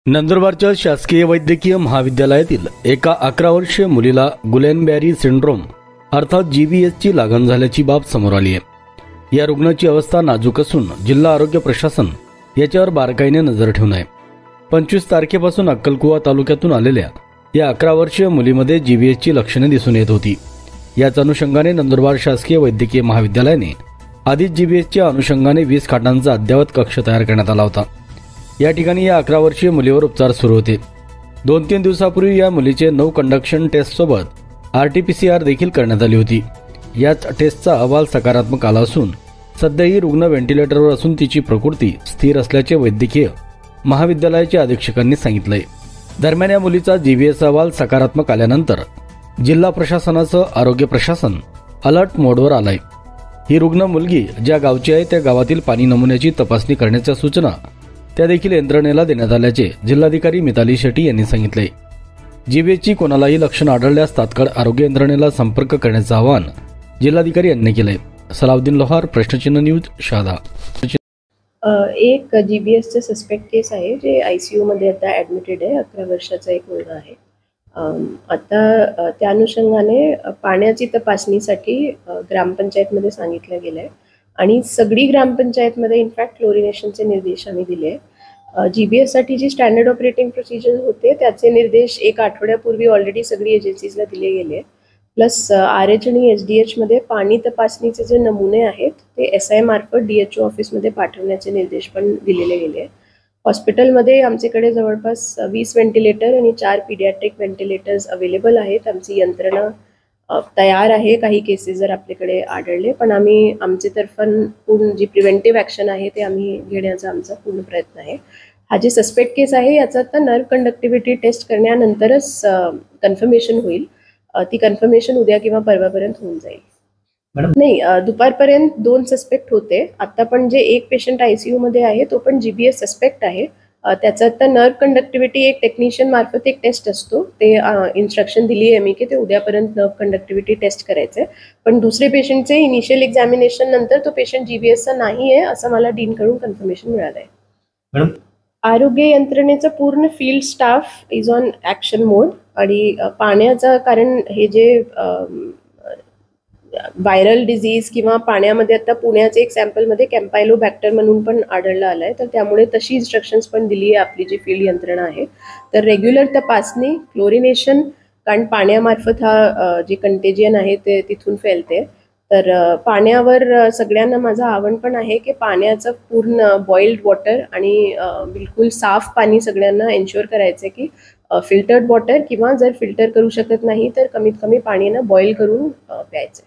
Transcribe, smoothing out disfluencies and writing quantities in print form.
नंदुरबारच्या शासकीय वैद्यकीय महाविद्यालयातील एका 11 वर्षीय मुलीला गुलेनबॅरी सिंड्रोम अर्थात जीबीएसची लागण झाल्याची बाब समोर आली आहे। या रुग्णाची अवस्था नाजूक असून जिल्हा आरोग्य प्रशासन याच्यावर बारकाईने नजर ठेवून आहे। 25 तारखेपासून अक्कलकुवा तालुक्यातून आलेल्या या 11 वर्षीय मुलीमध्ये जीबीएसची लक्षणे दिसून येत होती। याच अनुषंगाने नंदुरबार शासकीय वैद्यकीय महाविद्यालयाने आधीच जीबीएसच्या अनुषंगाने 20 खाटांचा अद्ययावत कक्ष तयार करण्यात आला होता। या ठिकाणी या 11 वर्षीय मुलीवर उपचार सुरू होते। 2-3 दिवसापूर्वी या मुलीचे 9 कंडक्शन टेस्ट सोबत आरटीपीसीआर देखील करण्यात आली होती। याच टेस्टचा अहवाल सकारात्मक आला असून सध्या ही रुग्ण व्हेंटिलेटरवर असून तिची प्रकृती स्थिर असल्याचे वैद्यकीय महाविद्यालयाच्या अधीक्षकांनी सांगितले। दरम्यान या मुलीचा जीबीएस अहवाल सकारात्मक आल्यानंतर जिल्हा प्रशासनासह आरोग्य प्रशासन अलर्ट मोडवर आलाय। ही रुग्ण मुलगी ज्या गावची आहे त्या गावातील पाणी नमुन्याची तपासणी करण्याच्या सूचना त्या देखील यंत्रणेला देण्यात आल्याचे जिल्हाधिकारी मिताली शेट्टी यांनी सांगितले। जीबीएसची कोणालाही लक्षण आढळल्यास तात्काळ आरोग्य यंत्रणेला संपर्क करण्याचे आवाहन जिल्हाधिकारी यांनी केले। सलाउद्दीन लोहार, प्रश्नचिन्ह न्यूज, शहादा। एक जीबीएसचे सस्पेक्ट केस आहे जे आयसीयू मध्ये आता ॲडमिटेड आहे। 11 वर्षाचा एक मुलगा आहे। आता त्या अनुषंगाने पाण्याची तपासणीसाठी ग्रामपंचायतमध्ये सांगितलं गेलं आहे आणि सगळी ग्रामपंचायतमध्ये इनफॅक्ट क्लोरिनेशनचे निर्देश आम्ही दिले। जीबीएस साठी जी स्टँडर्ड ऑपरेटिंग प्रोसिजर होते त्याचे निर्देश 1 आठवड्यापूर्वी ऑलरेडी सगळी एजन्सीजला दिले गेले। प्लस RH आणि SDH मध्ये पाणी तपासणीचे जे नमुने आहेत ते SI मार्फत DHO ऑफिसमध्ये पाठवण्याचे निर्देश पण दिलेले गेले। हॉस्पिटलमध्ये आमच्याकडे जवळपास 20 व्हेंटिलेटर आणि 4 पीडियाट्रिक व्हेंटिलेटर्स अवेलेबल आहेत। आमची यंत्रणा तयार आहे काही केसेस जर आपल्याकडे आढळले, पण आम्ही आमच्या तर्फून पूर्ण जी प्रिव्हेंटिव्ह ॲक्शन आहे ते आम्ही घेण्याचा आमचा पूर्ण प्रयत्न आहे। हा जे सस्पेक्ट केस आहे याचा आता नर्व कंडक्टिव्हिटी टेस्ट करण्यानंतरच कन्फर्मेशन होईल। ती कन्फर्मेशन उद्या किंवा परवापर्यंत होऊन जाईल। नाही, दुपारपर्यंत 2 सस्पेक्ट होते। आता पण जे एक पेशंट आयसीयू मध्ये आहे तो पण जीबीएस सस्पेक्ट आहे। त्याचा आता नर्व कंडक्टिव्हिटी एक टेक्निशियन मार्फत एक टेस्ट असतो, ते इन्स्ट्रक्शन दिली आहे मी की ते उद्यापर्यंत नर्व कंडक्टिव्हिटी टेस्ट करायचे। पण दुसरे पेशंटचे इनिशियल एक्झामिनेशन नंतर तो पेशंट जीबीएसचा नाही आहे असं मला डीनकडून कन्फर्मेशन मिळालं आहे। आरोग्य यंत्रणेचा पूर्ण field staff is on action mode आणि पाण्याचा, कारण हे जे व्हायरल डिझीज किंवा पाण्यामध्ये आता पुण्याचे एक सॅम्पलमध्ये कॅम्पायलोबॅक्टर म्हणून पण आढळलं आलं आहे, तर त्यामुळे तशी इन्स्ट्रक्शन्स पण दिली आहे आपली जी फील्ड यंत्रणा आहे। तर रेग्युलर तपासणी, क्लोरिनेशन, कारण पाण्यामार्फत हा जे कंटेजियन आहे ते तिथून फैलते। तर पाण्यावर सगळ्यांना माझं आव्हान पण आहे की पाण्याचं पूर्ण बॉइल्ड वॉटर आणि बिलकुल साफ पाणी सगळ्यांना एन्श्योर करायचं की फिल्टर्ड वॉटर किंवा जर फिल्टर करू शकत नाही तर कमीत कमी पाणी बॉईल करून प्यायचं।